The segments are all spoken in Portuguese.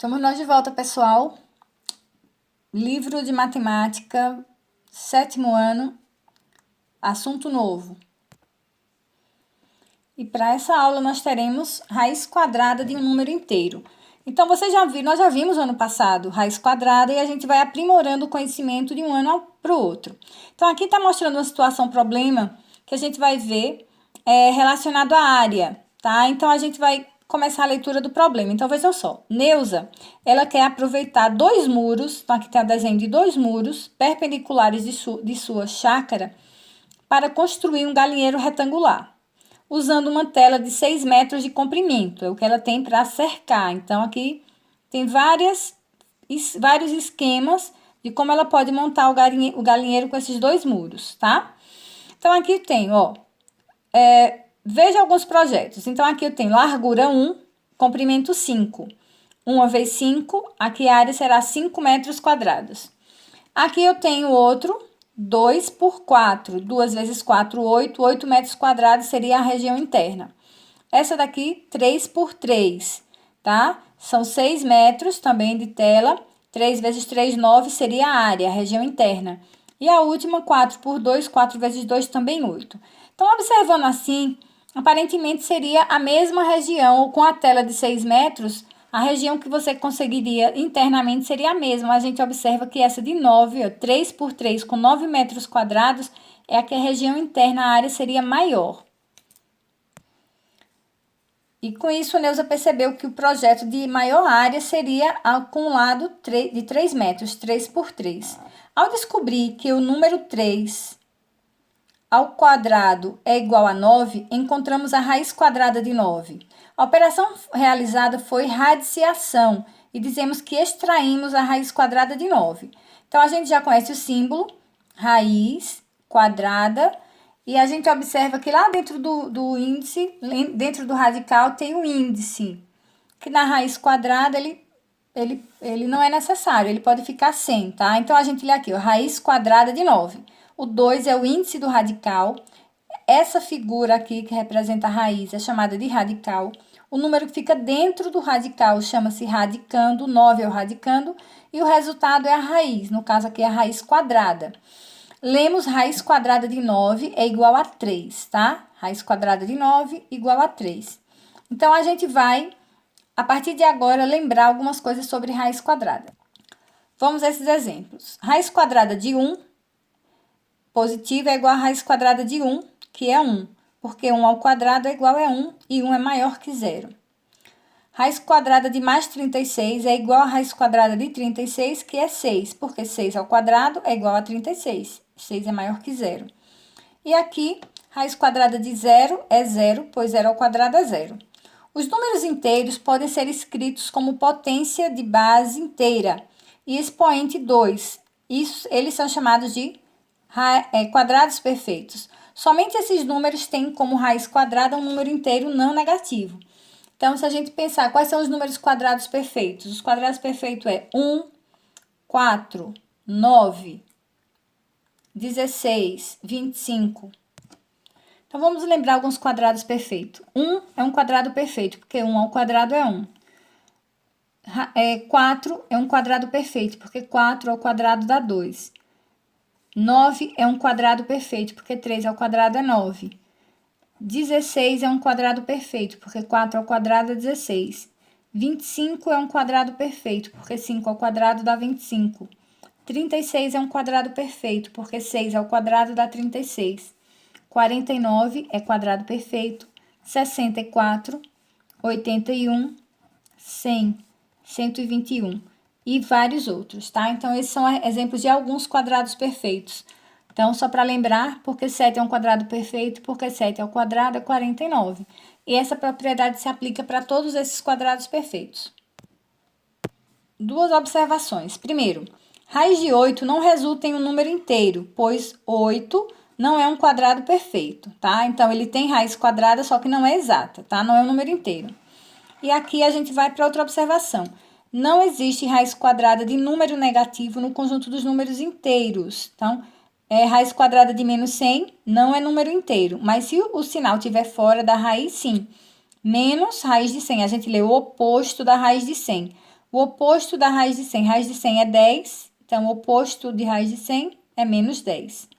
Estamos nós de volta, pessoal. Livro de matemática, 7º ano, assunto novo. E para essa aula nós teremos raiz quadrada de um número inteiro. Então, vocês já viram, nós já vimos ano passado raiz quadrada e a gente vai aprimorando o conhecimento de um ano para o outro. Então, aqui está mostrando uma situação, problema, que a gente vai ver relacionado à área, tá? Então, a gente vai começar a leitura do problema. Então, vejam só. Neuza, ela quer aproveitar dois muros, então aqui tem o desenho de dois muros perpendiculares de sua chácara para construir um galinheiro retangular, usando uma tela de 6 metros de comprimento, é o que ela tem para cercar. Então, aqui tem vários esquemas de como ela pode montar o galinheiro com esses dois muros, tá? Então, aqui tem, ó, veja alguns projetos. Então, aqui eu tenho largura 1, comprimento 5. 1 vezes 5, aqui a área será 5 metros quadrados. Aqui eu tenho outro, 2 por 4. 2 vezes 4, 8. 8 metros quadrados seria a região interna. Essa daqui, 3 por 3, tá? São 6 metros também de tela. 3 vezes 3, 9 seria a área, a região interna. E a última, 4 por 2, 4 vezes 2 também 8. Então, observando assim, aparentemente seria a mesma região, ou com a tela de 6 metros, a região que você conseguiria internamente seria a mesma. A gente observa que essa de 9, ó, 3 por 3 com 9 metros quadrados, é a que a região interna, a área seria maior. E com isso, a Neuza percebeu que o projeto de maior área seria com um lado de 3 metros, 3 por 3. Ao descobrir que o número 3 ao quadrado é igual a 9, encontramos a raiz quadrada de 9. A operação realizada foi radiciação e dizemos que extraímos a raiz quadrada de 9. Então, a gente já conhece o símbolo, raiz quadrada, e a gente observa que lá dentro do índice, dentro do radical, tem o índice, que na raiz quadrada ele não é necessário, ele pode ficar sem, tá? Então, a gente lê aqui, ó, raiz quadrada de 9. O 2 é o índice do radical. Essa figura aqui, que representa a raiz, é chamada de radical. O número que fica dentro do radical chama-se radicando, 9 é o radicando, e o resultado é a raiz, no caso aqui é a raiz quadrada. Lemos raiz quadrada de 9 é igual a 3, tá? Raiz quadrada de 9 igual a 3. Então, a gente vai, a partir de agora, lembrar algumas coisas sobre raiz quadrada. Vamos a esses exemplos. Raiz quadrada de 1 positiva é igual a raiz quadrada de 1, que é 1, porque 1 ao quadrado é igual a 1 e 1 é maior que 0. Raiz quadrada de mais 36 é igual a raiz quadrada de 36, que é 6, porque 6 ao quadrado é igual a 36. 6 é maior que 0. E aqui, raiz quadrada de 0 é 0, pois 0 ao quadrado é 0. Os números inteiros podem ser escritos como potência de base inteira e expoente 2. Eles são chamados de quadrados perfeitos. Somente esses números têm como raiz quadrada um número inteiro não negativo. Então, se a gente pensar quais são os números quadrados perfeitos, os quadrados perfeitos é 1, 4, 9, 16, 25. Então, vamos lembrar alguns quadrados perfeitos. 1 é um quadrado perfeito, porque 1 ao quadrado é 1. 4 é um quadrado perfeito, porque 4 ao quadrado dá 2. 9 é um quadrado perfeito, porque 3 ao quadrado é 9. 16 é um quadrado perfeito, porque 4 ao quadrado é 16. 25 é um quadrado perfeito, porque 5 ao quadrado dá 25. 36 é um quadrado perfeito, porque 6 ao quadrado dá 36. 49 é quadrado perfeito. 64, 81, 100, 121 e vários outros, tá? Então, esses são exemplos de alguns quadrados perfeitos. Então, só para lembrar, porque 7 é um quadrado perfeito, porque 7 ao quadrado é 49. E essa propriedade se aplica para todos esses quadrados perfeitos. Duas observações. Primeiro, raiz de 8 não resulta em um número inteiro, pois 8 não é um quadrado perfeito, tá? Então, ele tem raiz quadrada, só que não é exata, tá? Não é um número inteiro. E aqui a gente vai para outra observação. Não existe raiz quadrada de número negativo no conjunto dos números inteiros. Então, raiz quadrada de menos 100 não é número inteiro, mas se o sinal estiver fora da raiz, sim. Menos raiz de 100, a gente lê o oposto da raiz de 100. O oposto da raiz de 100. Raiz de 100 é 10, então o oposto de raiz de 100 é menos 10.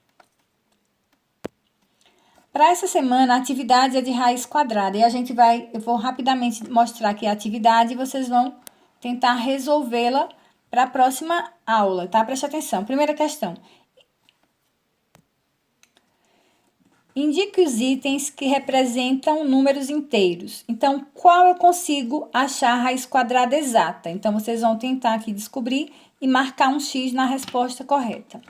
Para essa semana, a atividade é de raiz quadrada. E eu vou rapidamente mostrar aqui a atividade e vocês vão tentar resolvê-la para a próxima aula, tá? Preste atenção. Primeira questão. Indique os itens que representam números inteiros. Então, qual eu consigo achar a raiz quadrada exata? Então, vocês vão tentar aqui descobrir e marcar um X na resposta correta.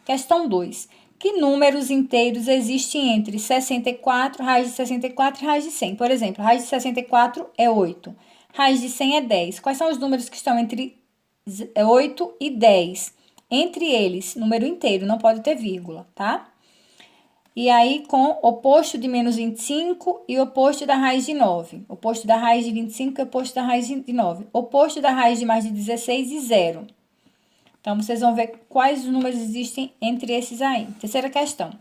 Questão 2. Que números inteiros existem entre 64, raiz de 64 e raiz de 100? Por exemplo, raiz de 64 é 8. Raiz de 100 é 10. Quais são os números que estão entre 8 e 10? Entre eles, número inteiro, não pode ter vírgula, tá? E aí, com oposto de menos 25 e oposto da raiz de 9. Oposto da raiz de 25 e oposto da raiz de 9. Oposto da raiz de mais de 16 e 0. Então, vocês vão ver quais números existem entre esses aí. Terceira questão.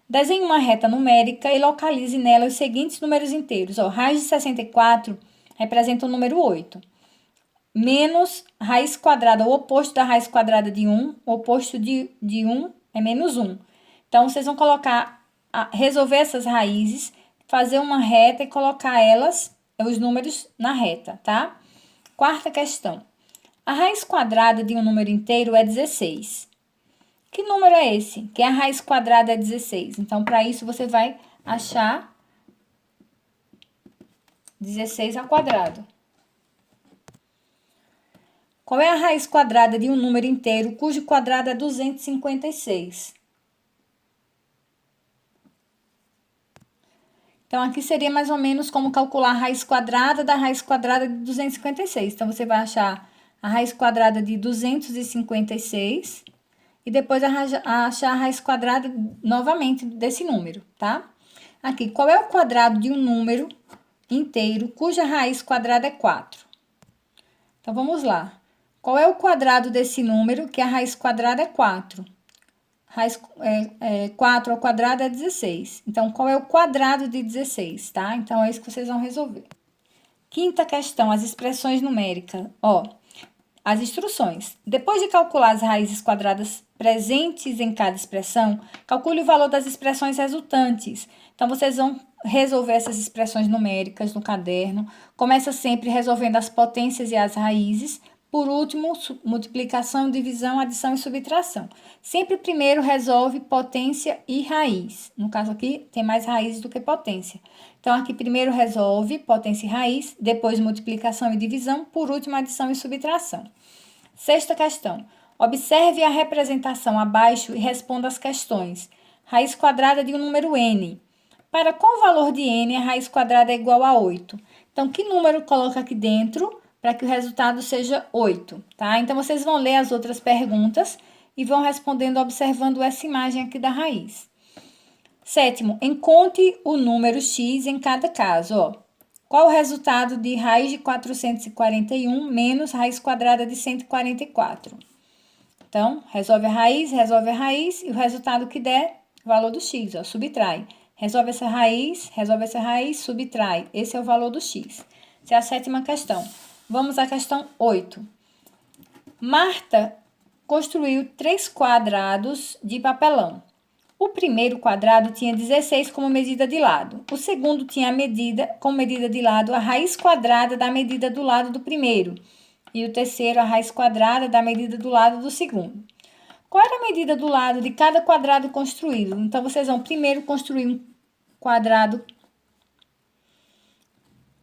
Desenhe uma reta numérica e localize nela os seguintes números inteiros. Ó, raiz de 64 representa o número 8. Menos raiz quadrada, o oposto da raiz quadrada de 1. O oposto de 1 é menos 1. Então, vocês vão resolver essas raízes, fazer uma reta e colocar os números na reta, tá? Quarta questão. A raiz quadrada de um número inteiro é 16. Que número é esse? Que a raiz quadrada é 16. Então, para isso, você vai achar 16 ao quadrado. Qual é a raiz quadrada de um número inteiro cujo quadrado é 256? Então, aqui seria mais ou menos como calcular a raiz quadrada da raiz quadrada de 256. Então, você vai achar a raiz quadrada de 256 e depois achar a raiz quadrada novamente desse número, tá? Aqui, qual é o quadrado de um número inteiro cuja raiz quadrada é 4? Então, vamos lá. Qual é o quadrado desse número que a raiz quadrada é 4? 4 ao quadrado é 16. Então, qual é o quadrado de 16, tá? Então, é isso que vocês vão resolver. Quinta questão, as expressões numéricas. Ó, as instruções. Depois de calcular as raízes quadradas presentes em cada expressão, calcule o valor das expressões resultantes. Então, vocês vão resolver essas expressões numéricas no caderno. Começa sempre resolvendo as potências e as raízes. Por último, multiplicação, divisão, adição e subtração. Sempre primeiro resolve potência e raiz. No caso aqui, tem mais raízes do que potência. Então, aqui primeiro resolve potência e raiz, depois multiplicação e divisão, por último, adição e subtração. Sexta questão. Observe a representação abaixo e responda as questões. Raiz quadrada de um número n. Para qual valor de n a raiz quadrada é igual a 8? Então, que número coloca aqui dentro para que o resultado seja 8, tá? Então, vocês vão ler as outras perguntas e vão respondendo observando essa imagem aqui da raiz. Sétimo, encontre o número x em cada caso, ó. Qual o resultado de raiz de 441 menos raiz quadrada de 144? Então, resolve a raiz e o resultado que der, valor do x, ó, subtrai. Resolve essa raiz, subtrai. Esse é o valor do x. Essa é a sétima questão. Vamos à questão 8. Marta construiu 3 quadrados de papelão. O primeiro quadrado tinha 16 como medida de lado. O segundo tinha como medida de lado a raiz quadrada da medida do lado do primeiro. E o terceiro a raiz quadrada da medida do lado do segundo. Qual era a medida do lado de cada quadrado construído? Então, vocês vão primeiro construir um quadrado,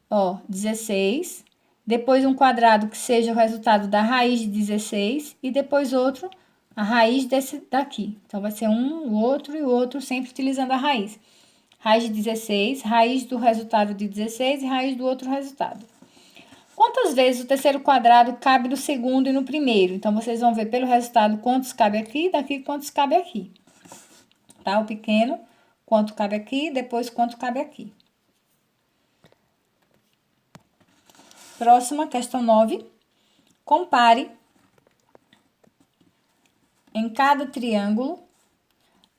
ó, 16. Depois um quadrado que seja o resultado da raiz de 16 e depois outro, a raiz desse daqui. Então, vai ser o outro e o outro, sempre utilizando a raiz. Raiz de 16, raiz do resultado de 16 e raiz do outro resultado. Quantas vezes o terceiro quadrado cabe no segundo e no primeiro? Então, vocês vão ver pelo resultado quantos cabe aqui, daqui quantos cabe aqui. Tá? O pequeno, quanto cabe aqui, depois quanto cabe aqui. Próxima, questão 9. Compare em cada triângulo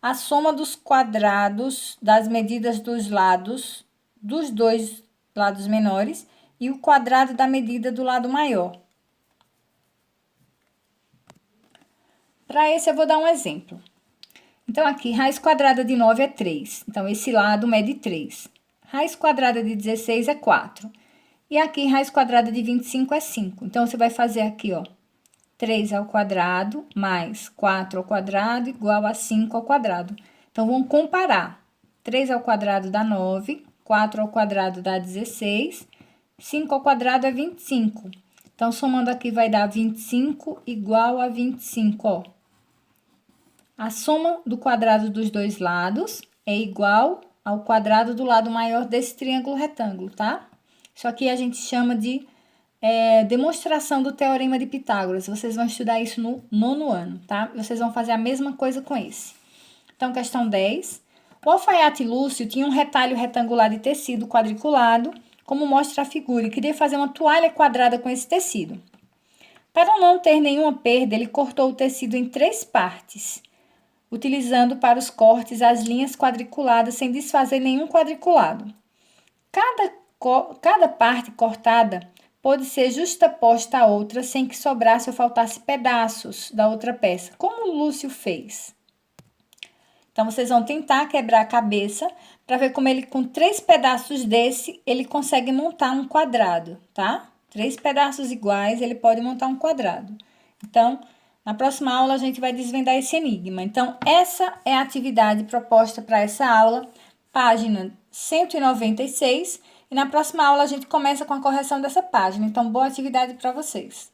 a soma dos quadrados das medidas dos lados, dos dois lados menores, e o quadrado da medida do lado maior. Para esse, eu vou dar um exemplo. Então, aqui, raiz quadrada de 9 é 3. Então, esse lado mede 3. Raiz quadrada de 16 é 4. E aqui, raiz quadrada de 25 é 5. Então, você vai fazer aqui, ó, 3 ao quadrado mais 4 ao quadrado igual a 5 ao quadrado. Então, vamos comparar. 3 ao quadrado dá 9, 4 ao quadrado dá 16, 5 ao quadrado é 25. Então, somando aqui vai dar 25 igual a 25, ó. A soma do quadrado dos dois lados é igual ao quadrado do lado maior desse triângulo retângulo, tá? Isso aqui a gente chama de demonstração do Teorema de Pitágoras. Vocês vão estudar isso no 9º ano, tá? Vocês vão fazer a mesma coisa com esse. Então, questão 10. O alfaiate Lúcio tinha um retalho retangular de tecido quadriculado, como mostra a figura, e queria fazer uma toalha quadrada com esse tecido. Para não ter nenhuma perda, ele cortou o tecido em 3 partes, utilizando para os cortes as linhas quadriculadas sem desfazer nenhum quadriculado. Cada parte cortada pode ser justaposta à outra sem que sobrasse ou faltasse pedaços da outra peça, como o Lúcio fez. Então, vocês vão tentar quebrar a cabeça para ver como ele, com 3 pedaços desse, ele consegue montar um quadrado, tá? 3 pedaços iguais, ele pode montar um quadrado. Então, na próxima aula, a gente vai desvendar esse enigma. Então, essa é a atividade proposta para essa aula, página 196. E na próxima aula, a gente começa com a correção dessa página. Então, boa atividade para vocês.